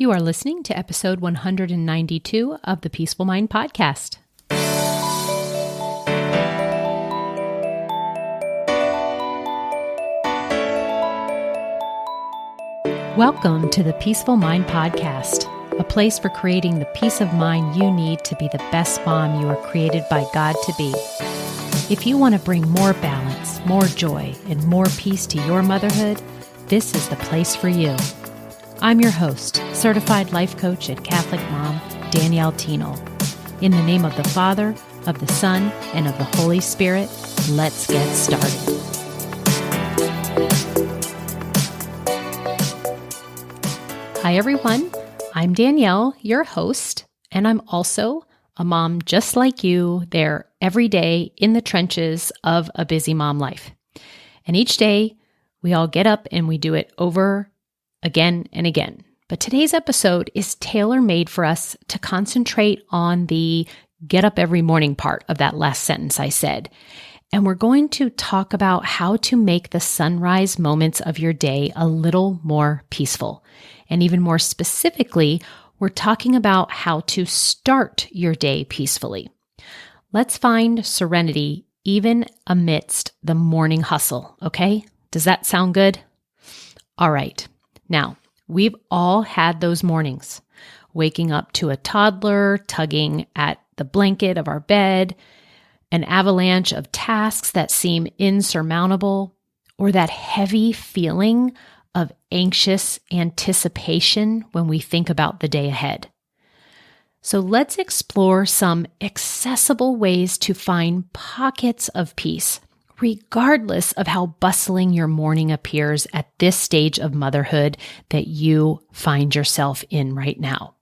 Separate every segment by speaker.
Speaker 1: You are listening to episode 192 of the Peaceful Mind Podcast. Welcome to the Peaceful Mind Podcast, a place for creating the peace of mind you need to be the best mom you are created by God to be. If you want to bring more balance, more joy, and more peace to your motherhood, this is the place for you. I'm your host, certified life coach and Catholic mom, Danielle Thienel. In the name of the Father, of the Son, and of the Holy Spirit, let's get started. Hi everyone, I'm Danielle, your host, and I'm also a mom just like you, there every day in the trenches of a busy mom life. And each day, we all get up and we do it over again and again. But today's episode is tailor-made for us to concentrate on the get up every morning part of that last sentence I said. And we're going to talk about how to make the sunrise moments of your day a little more peaceful. And even more specifically, we're talking about how to start your day peacefully. Let's find serenity even amidst the morning hustle, okay? Does that sound good? All right. Now, we've all had those mornings, waking up to a toddler tugging at the blanket of our bed, an avalanche of tasks that seem insurmountable, or that heavy feeling of anxious anticipation when we think about the day ahead. So let's explore some accessible ways to find pockets of peace, regardless of how bustling your morning appears at this stage of motherhood that you find yourself in right now.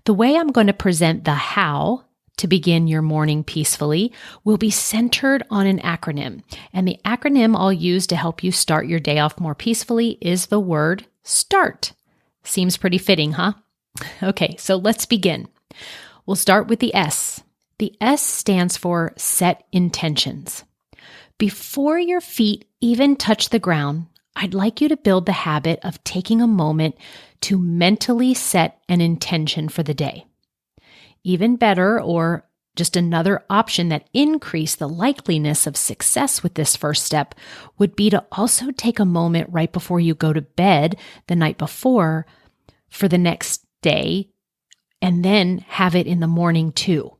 Speaker 1: The way I'm going to present the how to begin your morning peacefully will be centered on an acronym. And the acronym I'll use to help you start your day off more peacefully is the word START. Seems pretty fitting, huh? Okay, so let's begin. We'll start with the S. The S stands for set intentions. Before your feet even touch the ground, I'd like you to build the habit of taking a moment to mentally set an intention for the day. Even better, or just another option that increase the likeliness of success with this first step, would be to also take a moment right before you go to bed the night before for the next day, and then have it in the morning too.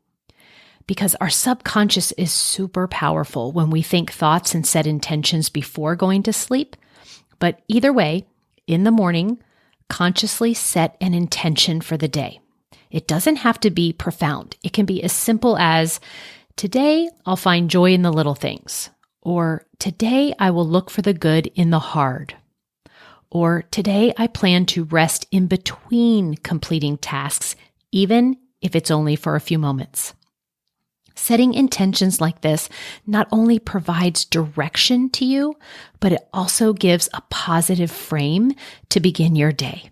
Speaker 1: Because our subconscious is super powerful when we think thoughts and set intentions before going to sleep. But either way, in the morning, consciously set an intention for the day. It doesn't have to be profound. It can be as simple as, today I'll find joy in the little things. Or today I will look for the good in the hard. Or today I plan to rest in between completing tasks, even if it's only for a few moments. Setting intentions like this not only provides direction to you, but it also gives a positive frame to begin your day.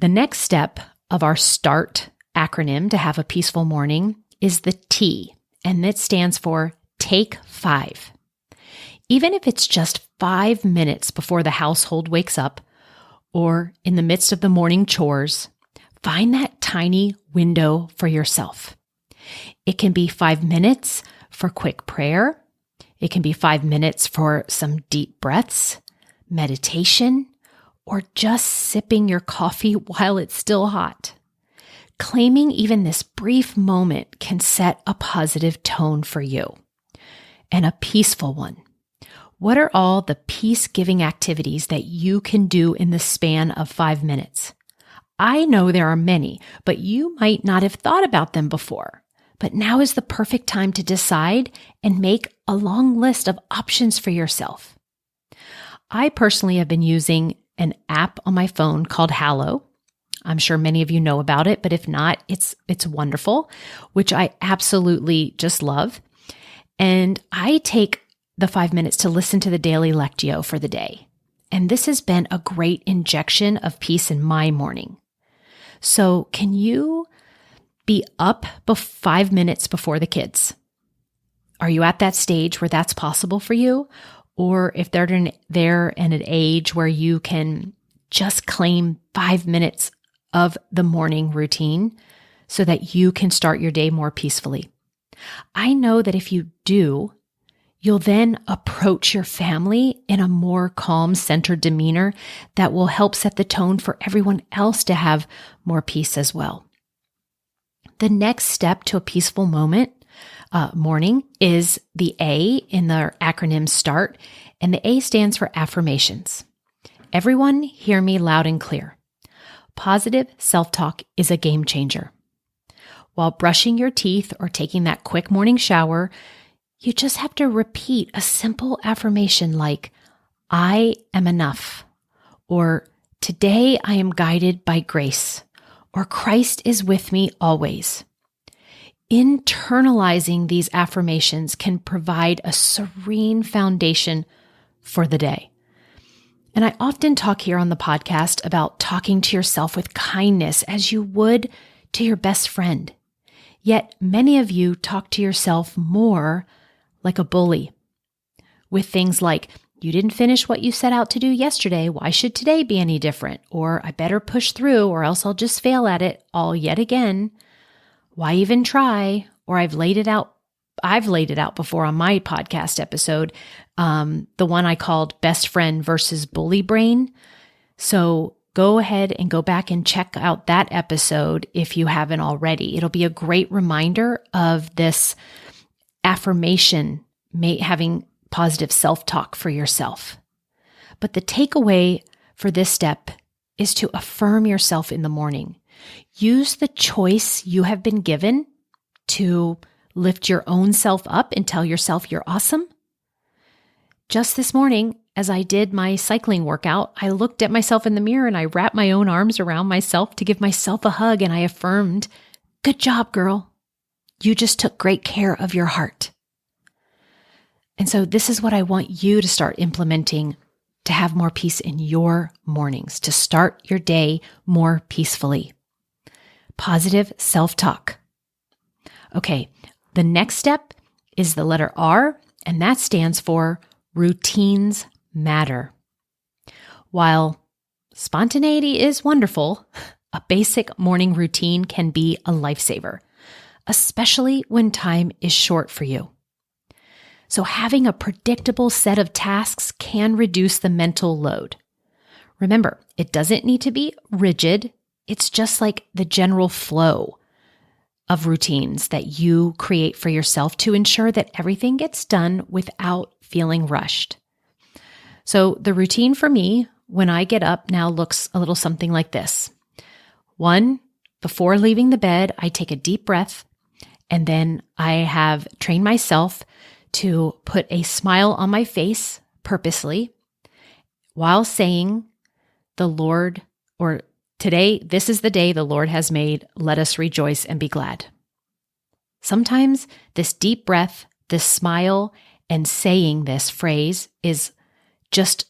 Speaker 1: The next step of our START acronym to have a peaceful morning is the T, and it stands for Take 5. Even if it's just 5 minutes before the household wakes up or in the midst of the morning chores, find that tiny window for yourself. It can be 5 minutes for quick prayer. It can be 5 minutes for some deep breaths, meditation, or just sipping your coffee while it's still hot. Claiming even this brief moment can set a positive tone for you, and a peaceful one. What are all the peace-giving activities that you can do in the span of 5 minutes? I know there are many, but you might not have thought about them before. But now is the perfect time to decide and make a long list of options for yourself. I personally have been using an app on my phone called Hallow. I'm sure many of you know about it, but if not, it's wonderful, which I absolutely just love. And I take the 5 minutes to listen to the daily Lectio for the day. And this has been a great injection of peace in my morning. So can you be up 5 minutes before the kids? Are you at that stage where that's possible for you? Or if they're in an age where you can just claim 5 minutes of the morning routine so that you can start your day more peacefully. I know that if you do, you'll then approach your family in a more calm, centered demeanor that will help set the tone for everyone else to have more peace as well. The next step to a peaceful morning is the A in the acronym S.T.A.R.T, and the A stands for affirmations. Everyone hear me loud and clear. Positive self-talk is a game changer. While brushing your teeth or taking that quick morning shower, you just have to repeat a simple affirmation like, I am enough, or today I am guided by grace, or Christ is with me always. Internalizing these affirmations can provide a serene foundation for the day. And I often talk here on the podcast about talking to yourself with kindness as you would to your best friend. Yet many of you talk to yourself more like a bully, with things like, you didn't finish what you set out to do yesterday. Why should today be any different? Or I better push through or else I'll just fail at it all yet again. Why even try? Or I've laid it out before on my podcast episode, the one I called Best Friend versus Bully Brain. So go ahead and go back and check out that episode if you haven't already. It'll be a great reminder of this affirmation, having positive self-talk for yourself. But the takeaway for this step is to affirm yourself in the morning. Use the choice you have been given to lift your own self up and tell yourself you're awesome. Just this morning, as I did my cycling workout, I looked at myself in the mirror and I wrapped my own arms around myself to give myself a hug, and I affirmed, good job, girl. You just took great care of your heart. And so this is what I want you to start implementing to have more peace in your mornings, to start your day more peacefully. Positive self-talk. Okay, the next step is the letter R, and that stands for routines matter. While spontaneity is wonderful, a basic morning routine can be a lifesaver, especially when time is short for you. So having a predictable set of tasks can reduce the mental load. Remember, it doesn't need to be rigid. It's just like the general flow of routines that you create for yourself to ensure that everything gets done without feeling rushed. So the routine for me when I get up now looks a little something like this. 1, before leaving the bed, I take a deep breath, and then I have trained myself to put a smile on my face purposely while saying, the Lord, or today, this is the day the Lord has made. Let us rejoice and be glad. Sometimes this deep breath, this smile, and saying this phrase is just,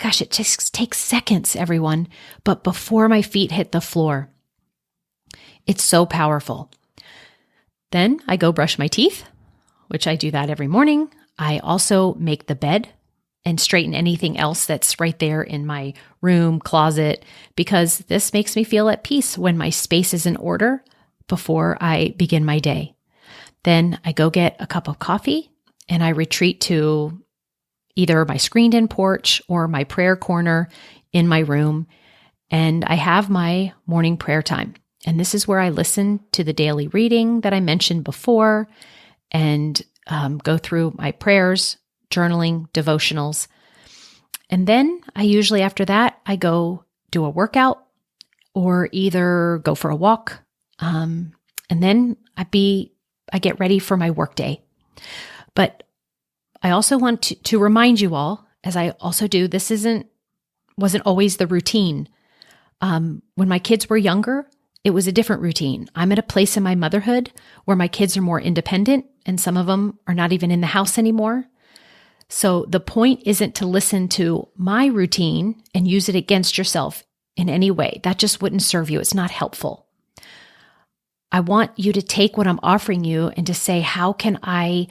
Speaker 1: gosh, it just takes seconds, everyone. But before my feet hit the floor, it's so powerful. Then I go brush my teeth, which I do that every morning. I also make the bed and straighten anything else that's right there in my room, closet, because this makes me feel at peace when my space is in order before I begin my day. Then I go get a cup of coffee and I retreat to either my screened-in porch or my prayer corner in my room, and I have my morning prayer time. And this is where I listen to the daily reading that I mentioned before and go through my prayers, journaling, devotionals. And then I usually, after that, I go do a workout or either go for a walk. And then I get ready for my workday. But I also want to remind you all, as I also do, this wasn't always the routine. When my kids were younger, it was a different routine. I'm at a place in my motherhood where my kids are more independent, and some of them are not even in the house anymore. So the point isn't to listen to my routine and use it against yourself in any way. That just wouldn't serve you. It's not helpful. I want you to take what I'm offering you and to say, how can I,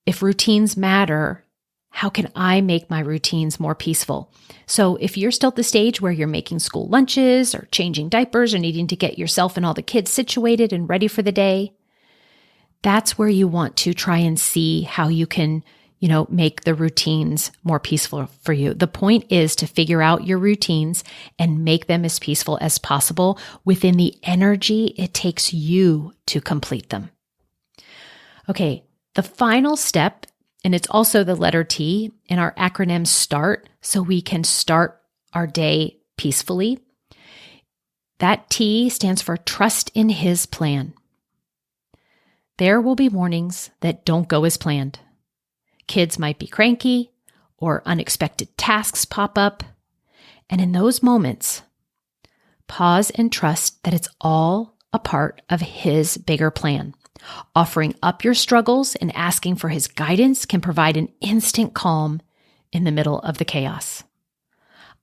Speaker 1: if routines matter, How can I make my routines more peaceful? So if you're still at the stage where you're making school lunches or changing diapers or needing to get yourself and all the kids situated and ready for the day, that's where you want to try and see how you can, make the routines more peaceful for you. The point is to figure out your routines and make them as peaceful as possible within the energy it takes you to complete them. Okay, the final step, and it's also the letter T in our acronym START, so we can start our day peacefully. That T stands for trust in His plan. There will be mornings that don't go as planned. Kids might be cranky or unexpected tasks pop up. And in those moments, pause and trust that it's all a part of His bigger plan. Offering up your struggles and asking for His guidance can provide an instant calm in the middle of the chaos.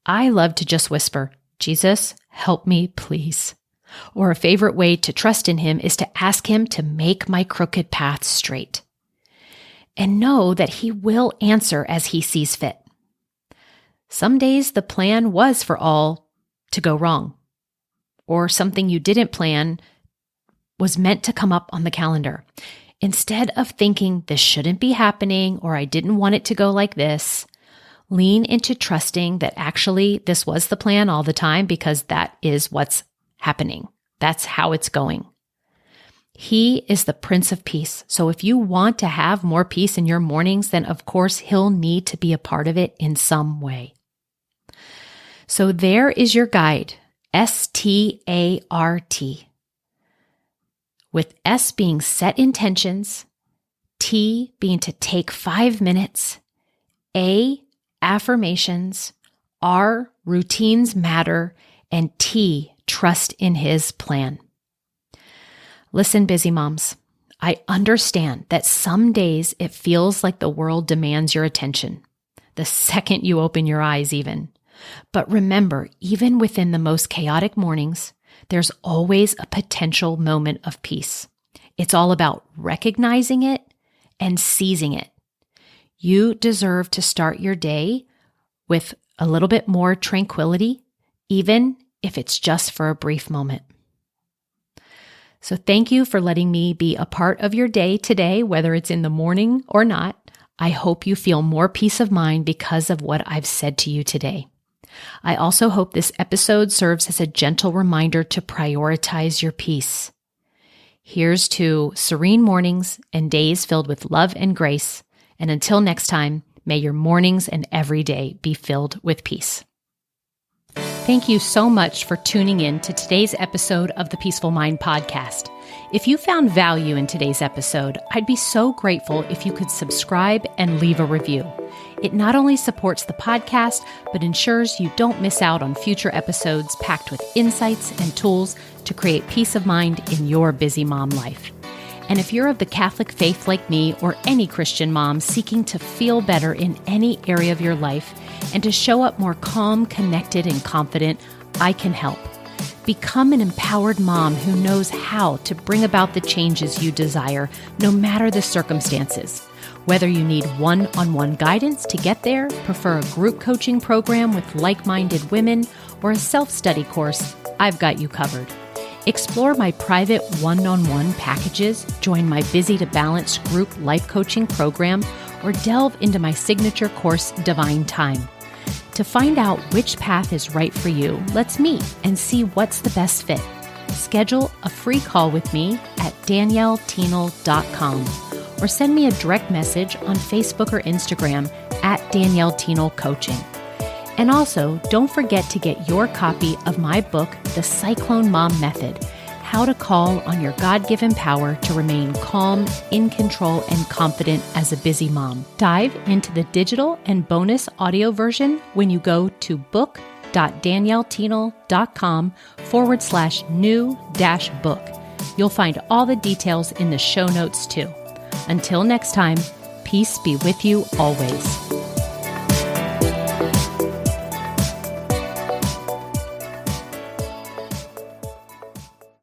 Speaker 1: I love to just whisper, "Jesus, help me, please." Or a favorite way to trust in Him is to ask Him to make my crooked path straight. And know that He will answer as He sees fit. Some days the plan was for all to go wrong, or something you didn't plan was meant to come up on the calendar. Instead of thinking this shouldn't be happening or I didn't want it to go like this, lean into trusting that actually this was the plan all the time because that is what's happening. That's how it's going. He is the Prince of Peace. So if you want to have more peace in your mornings, then of course He'll need to be a part of it in some way. So there is your guide, S.T.A.R.T. With S being set intentions, T being to take 5 minutes, A, affirmations, R, routines matter, and T, trust in His plan. Listen, busy moms, I understand that some days it feels like the world demands your attention, the second you open your eyes even. But remember, even within the most chaotic mornings, there's always a potential moment of peace. It's all about recognizing it and seizing it. You deserve to start your day with a little bit more tranquility, even if it's just for a brief moment. So thank you for letting me be a part of your day today, whether it's in the morning or not. I hope you feel more peace of mind because of what I've said to you today. I also hope this episode serves as a gentle reminder to prioritize your peace. Here's to serene mornings and days filled with love and grace. And until next time, may your mornings and every day be filled with peace. Thank you so much for tuning in to today's episode of the Peaceful Mind Podcast. If you found value in today's episode, I'd be so grateful if you could subscribe and leave a review. It not only supports the podcast, but ensures you don't miss out on future episodes packed with insights and tools to create peace of mind in your busy mom life. And if you're of the Catholic faith like me or any Christian mom seeking to feel better in any area of your life and to show up more calm, connected, and confident, I can help. Become an empowered mom who knows how to bring about the changes you desire, no matter the circumstances. Whether you need one-on-one guidance to get there, prefer a group coaching program with like-minded women, or a self-study course, I've got you covered. Explore my private one-on-one packages, join my Busy to Balance group life coaching program, or delve into my signature course, Divine Time. To find out which path is right for you, let's meet and see what's the best fit. Schedule a free call with me at DanielleThienel.com or send me a direct message on Facebook or Instagram at Danielle Thienel Coaching. And also, don't forget to get your copy of my book, The Cyclone Mom Method, How to Call on Your God-Given Power to Remain Calm, in Control, and Confident as a Busy Mom. Dive into the digital and bonus audio version when you go to book.daniellethienel.com/new-book. You'll find all the details in the show notes too. Until next time, peace be with you always.